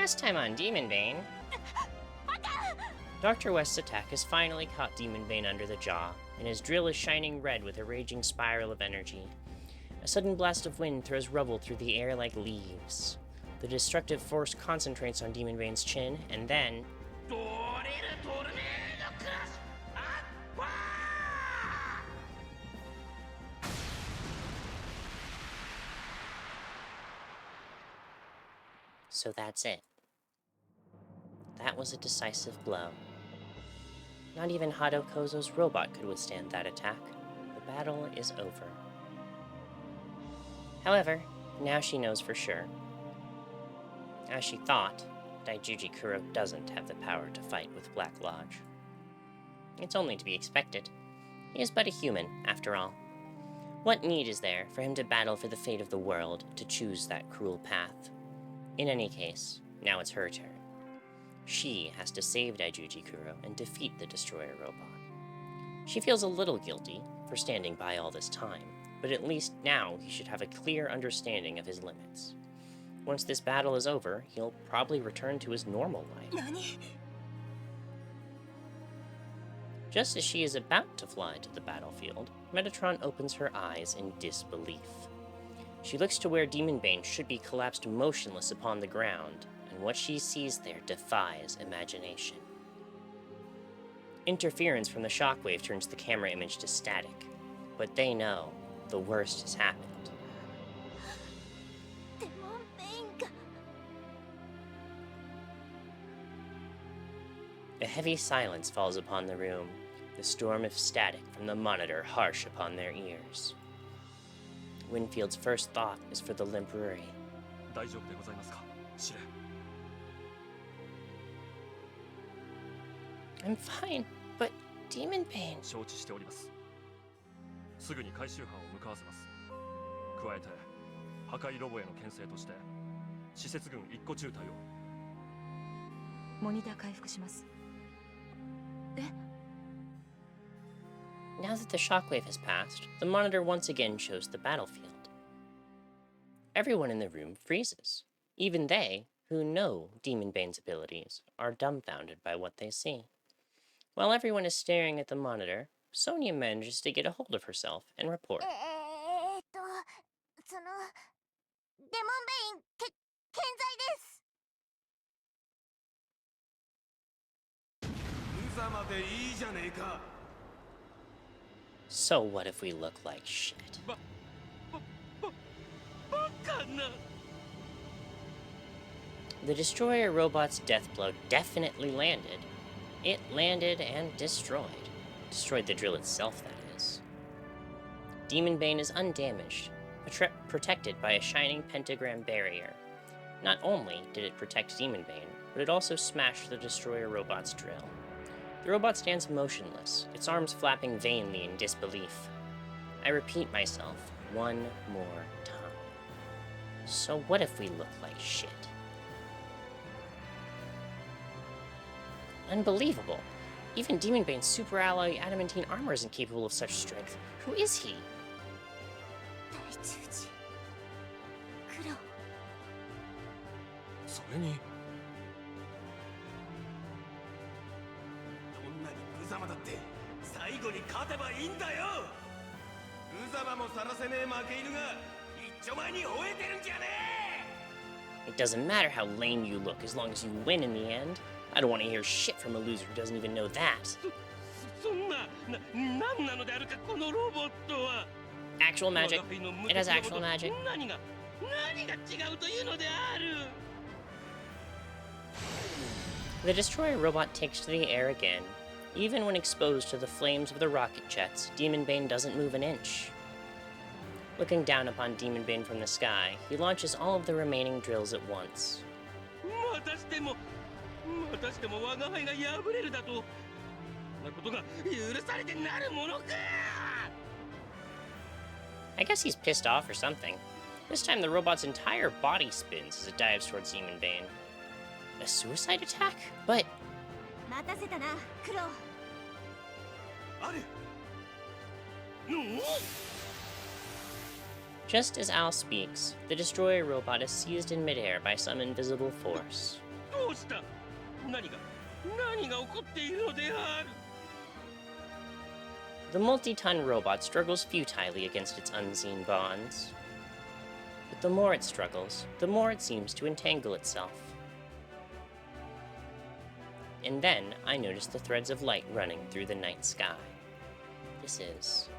Last time on Demonbane, Dr. West's attack has finally caught Demonbane under the jaw, and his drill is shining red with a raging spiral of energy. A sudden blast of wind throws rubble through the air like leaves. The destructive force concentrates on Demonbane's chin, and then... So that's it. That was a decisive blow. Not even Hado Kozo's robot could withstand that attack. The battle is over. However, now she knows for sure. As she thought, Daijuji Kurou doesn't have the power to fight with Black Lodge. It's only to be expected. He is but a human, after all. What need is there for him to battle for the fate of the world, to choose that cruel path? In any case, now it's her turn. She has to save Daijuji Kurou and defeat the Destroyer robot. She feels a little guilty for standing by all this time, but at least now he should have a clear understanding of his limits. Once this battle is over, he'll probably return to his normal life. Just as she is about to fly to the battlefield, Metatron opens her eyes in disbelief. She looks to where Demonbane should be collapsed motionless upon the ground, and what she sees there defies imagination. Interference from the shockwave turns the camera image to static, but they know the worst has happened. A heavy silence falls upon the room, the storm of static from the monitor harsh upon their ears. Winfield's first thought is for the limp Ruri. I'm fine, but Demonbane... 承知しております。すぐに回収班を向かわせます。加えて、破壊ロボへの牽制として、施設軍1個中隊を。モニター回復します。Now that the shockwave has passed, the monitor once again shows the battlefield. Everyone in the room freezes. Even they, who know Demonbane's abilities, are dumbfounded by what they see. While everyone is staring at the monitor, Sonia manages to get a hold of herself and report. So what if we look like shit? The Destroyer robot's death blow definitely landed. It landed and destroyed. Destroyed the drill itself, that is. Demonbane is undamaged, protected by a shining pentagram barrier. Not only did it protect Demonbane, but it also smashed the Destroyer robot's drill. The robot stands motionless, its arms flapping vainly in disbelief. I repeat myself one more time. So what if we look like shit? Unbelievable! Even Demonbane's super alloy adamantine armor isn't capable of such strength. Who is he? Daijuji Kurou. それに。どんなに無様だって最後に勝てばいいんだよ。無様もさらせねえ負け犬が一丁前に吠えてるんじゃねえ。 It doesn't matter how lame you look as long as you win in the end. I don't want to hear shit from a loser who doesn't even know that. Actual magic. It has actual magic. The Destroyer robot takes to the air again. Even when exposed to the flames of the rocket jets, Demonbane doesn't move an inch. Looking down upon Demonbane from the sky, he launches all of the remaining drills at once. I guess he's pissed off or something. This time the robot's entire body spins as it dives towards Demonbane. A suicide attack? But... Just as Al speaks, the Destroyer robot is seized in midair by some invisible force. どうした？何が起こっているのである？ The multi-ton robot struggles futilely against its unseen bonds. But the more it struggles, the more it seems to entangle itself. And then I notice the threads of light running through the night sky. This is...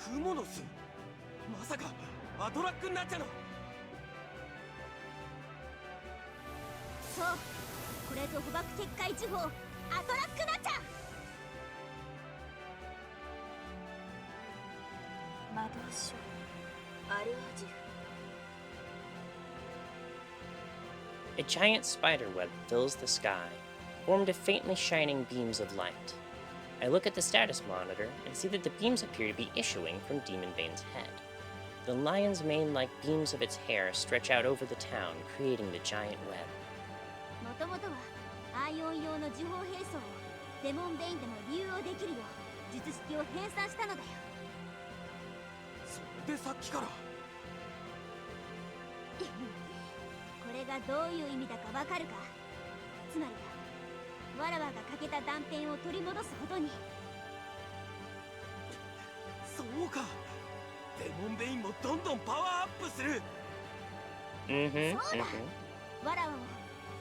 クモの巣？まさかアトラックナチャの？そう、これぞ捕獲結界呪法アトラックナチャ。魔導書アルアジフ。 A giant spider web fills the sky, formed of faintly shining beams of light. I look at the status monitor and see that the beams appear to be issuing from Demonbane's head. The lion's mane-like beams of its hair stretch out over the town, creating the giant web. もともとはアイオン用の呪法兵装をデモンベインでも流用できるよう術式を編纂したのだよ。それでさっきから。これがどういう意味だかわかるか？つまりだ、わらわがかけた断片を取り戻すほどに。そうか。デモンベインもどんどんパワーアップする。そうだ。わらわも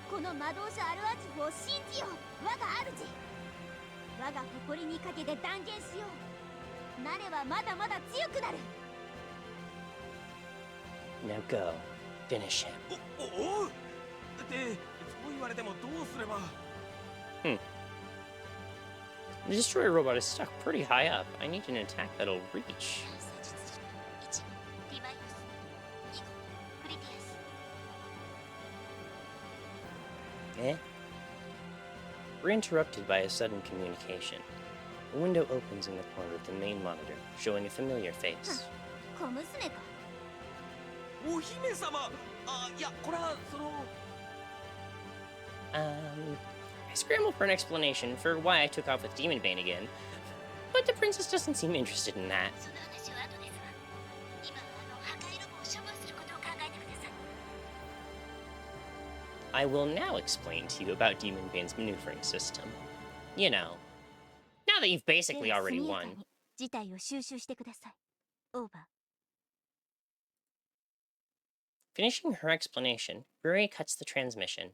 この魔導書アルアジフを信じよう。我が主。我が誇りにかけて断言しよう。なればまだまだ強くなる。Now go. Finish him. おう。で、そう言われてもどうすれば。The destroyer robot is stuck pretty high up. I need an attack that'll reach. Eh? We're interrupted by a sudden communication. A window opens in the corner of the main monitor, showing a familiar face. 小娘か。お姫様。あ、いや、これはその。I scramble for an explanation for why I took off with Demonbane again, but the princess doesn't seem interested in that. I will now explain to you about Demonbane's maneuvering system. You know, now that you've basically already won. 事態を収集してください。オーバー。 Finishing her explanation, Ruri cuts the transmission.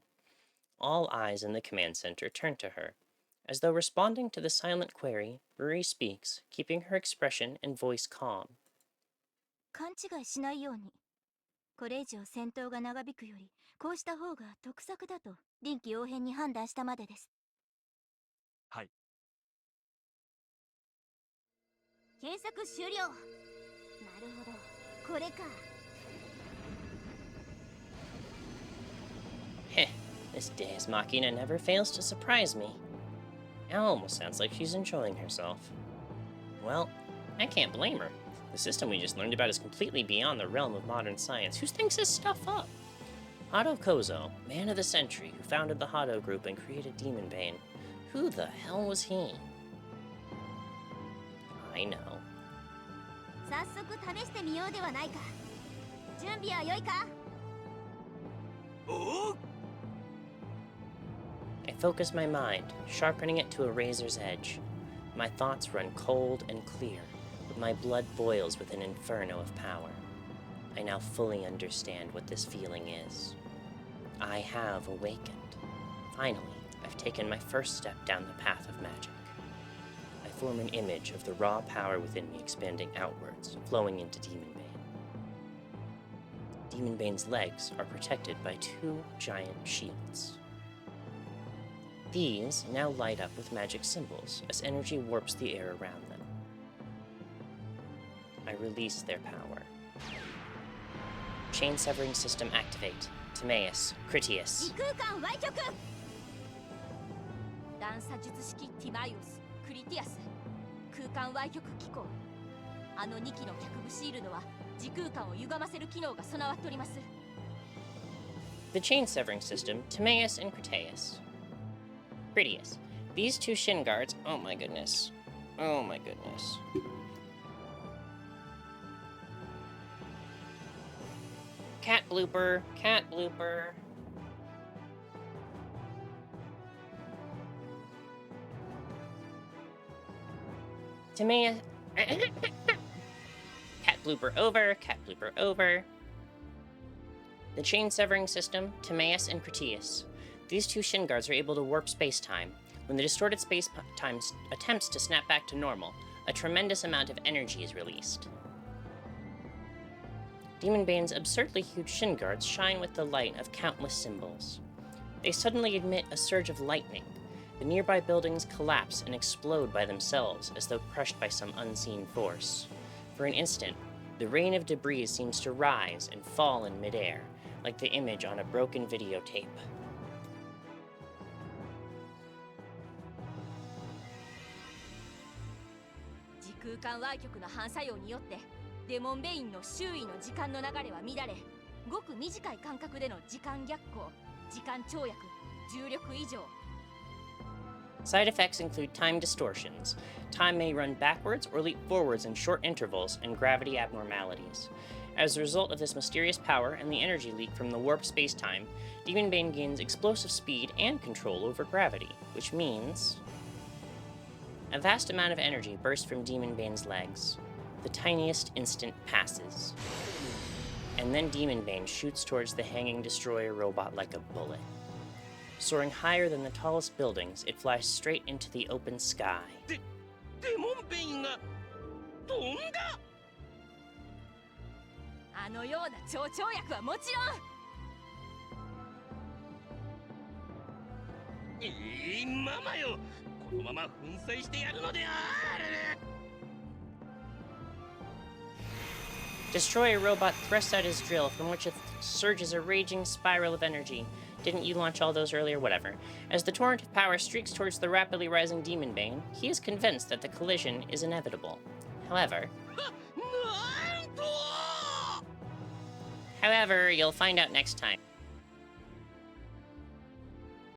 All eyes in the command center turn to her. As though responding to the silent query, Ruri speaks, keeping her expression and voice calm. 勘違いしないように。これ以上戦闘が長引くより、こうした方が得策だと臨機応変に判断したまでです。はい。検索終了。なるほど、これか。 Heh, this Deus Machina never fails to surprise me. Now almost sounds like she's enjoying herself. Well, I can't blame her. The system we just learned about is completely beyond the realm of modern science. Who thinks this stuff up? Hado Kozo, man of the century, who founded the Hado group and created Demonbane. Who the hell was he? I know. 早速試してみようではないか。準備は良いか？おう。 I focus my mind, sharpening it to a razor's edge. My thoughts run cold and clear, but my blood boils with an inferno of power. I now fully understand what this feeling is. I have awakened. Finally, I've taken my first step down the path of magic. I form an image of the raw power within me expanding outwards, flowing into Demonbane. Demonbane's legs are protected by two giant shields. These now light up with magic symbols as energy warps the air around them. I release their power. Chain severing system activate. Timaeus, Critias. 異空間歪曲。段差術式ティマイオス、クリティアス、空間歪曲機構。あの2機の脚部シールドは時空間を歪ませる機能が備わっております。 The chain severing system, Timaeus and Critias. Critias. These two shin guards. Oh my goodness. Oh my goodness. Cat blooper. Cat blooper. Timaeus... Cat blooper over, cat blooper over. The chain-severing system, Timaeus and Critias. These two shin guards are able to warp space-time. When the distorted space-time attempts to snap back to normal, a tremendous amount of energy is released. Demonbane's absurdly huge shin guards shine with the light of countless symbols. They suddenly emit a surge of lightning. The nearby buildings collapse and explode by themselves as though crushed by some unseen force. For an instant, the rain of debris seems to rise and fall in midair, like the image on a broken videotape. 時空間歪曲の反作用によってデモンベインの周囲の時間の流れは乱れ、ごく短い間隔での時間逆行、時間跳躍、重力異常。 Side effects include time distortions. Time may run backwards or leap forwards in short intervals, and gravity abnormalities. As a result of this mysterious power and the energy leak from the warp space-time, Demonbane gains explosive speed and control over gravity, which means... A vast amount of energy bursts from Demonbane's legs. The tiniest instant passes. And then Demonbane shoots towards the hanging destroyer robot like a bullet. Soaring higher than the tallest buildings, it flies straight into the open sky. デモンベインが飛んだ。あのような超跳躍はもちろん。ママよ、このまま粉砕してやるのである。 Destroyer robot thrusts out his drill, from which it surges a raging spiral of energy. Didn't you launch all those earlier? Whatever. As the torrent of power streaks towards the rapidly rising Demonbane, he is convinced that the collision is inevitable. However, you'll find out next time.